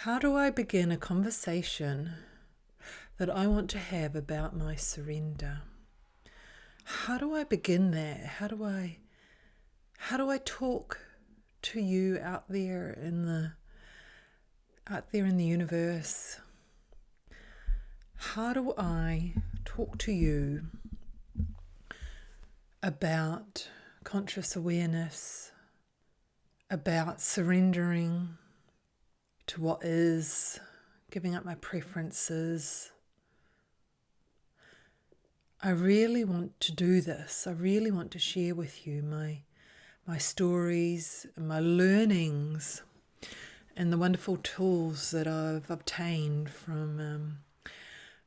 How do I begin a conversation that I want to have about my surrender? How do I begin that? How do I talk to you out there in the universe? How do I talk to you about conscious awareness, about surrendering to what is, giving up my preferences? I really want to do this. I really want to share with you my stories, my learnings, and the wonderful tools that I've obtained from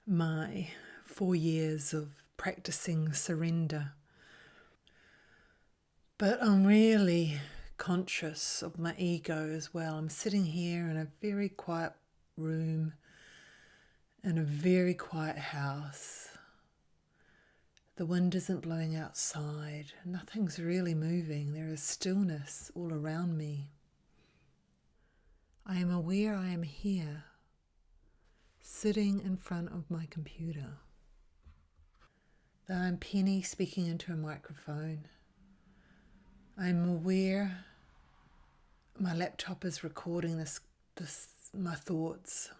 my 4 years of practicing surrender. But I'm really conscious of my ego as well. I'm sitting here in a very quiet room in a very quiet house. The wind isn't blowing outside. Nothing's really moving. There is stillness all around me. I am aware I am here, sitting in front of my computer. That I'm Penny speaking into a microphone. I'm aware my laptop is recording this my thoughts.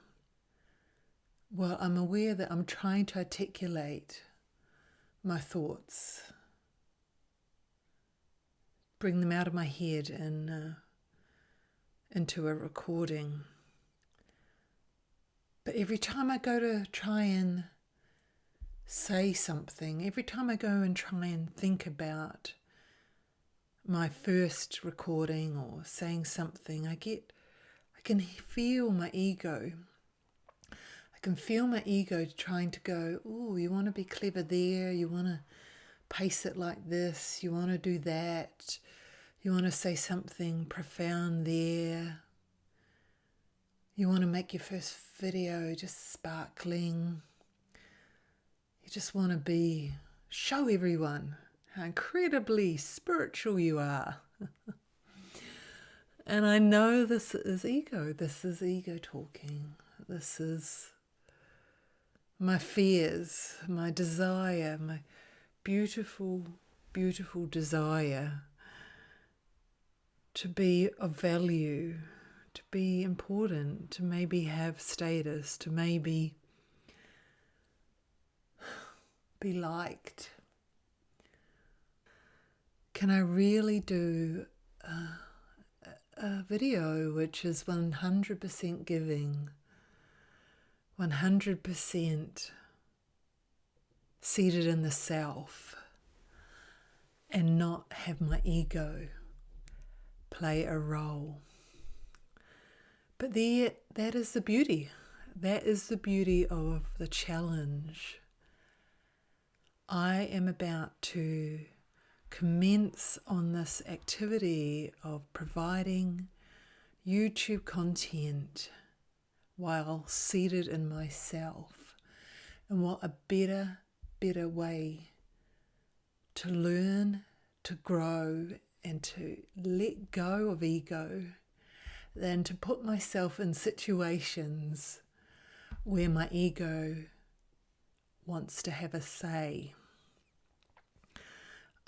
Well, I'm aware that I'm trying to articulate my thoughts, bring them out of my head and into a recording. But every time I go to try and say something, every time I go and try and think about my first recording or saying something, I can feel my ego. I can feel my ego trying to go, oh, you want to be clever there, you want to pace it like this, you want to do that, you want to say something profound there, you want to make your first video just sparkling, you just want to show everyone how incredibly spiritual you are. And I know this is ego talking. This is my fears, my desire, my beautiful, beautiful desire to be of value, to be important, to maybe have status, to maybe be liked. Can I really do a video which is 100% giving, 100% seated in the self, and not have my ego play a role? But that is the beauty. That is the beauty of the challenge. I am about to commence on this activity of providing YouTube content while seated in myself. And what a better way to learn, to grow, and to let go of ego than to put myself in situations where my ego wants to have a say.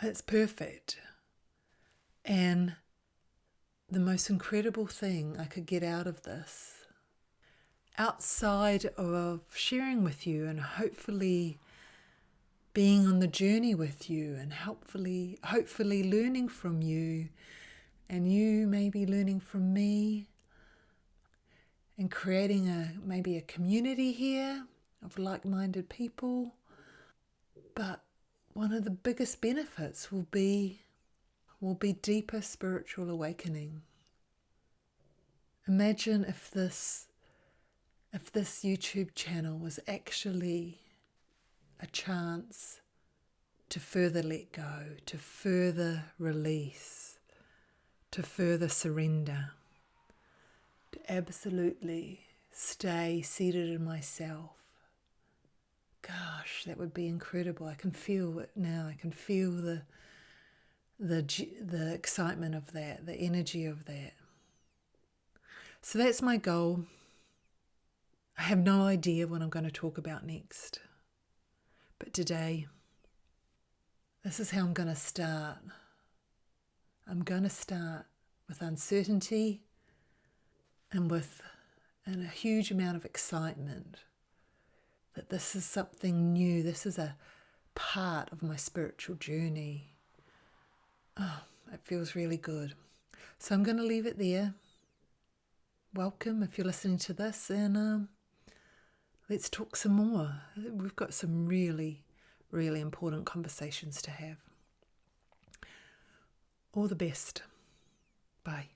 It's perfect. And the most incredible thing I could get out of this, outside of sharing with you and hopefully being on the journey with you and hopefully learning from you, and you maybe learning from me, and creating maybe a community here of like-minded people. But one of the biggest benefits will be deeper spiritual awakening. Imagine if this YouTube channel was actually a chance to further let go, to further release, to further surrender, to absolutely stay seated in myself. Gosh, that would be incredible. I can feel it now. I can feel the excitement of that, the energy of that. So that's my goal. I have no idea what I'm going to talk about next. But today, this is how I'm going to start. I'm going to start with uncertainty and with a huge amount of excitement that this is something new. This is a part of my spiritual journey. Oh, it feels really good. So I'm going to leave it there. Welcome if you're listening to this, and let's talk some more. We've got some really, really important conversations to have. All the best. Bye.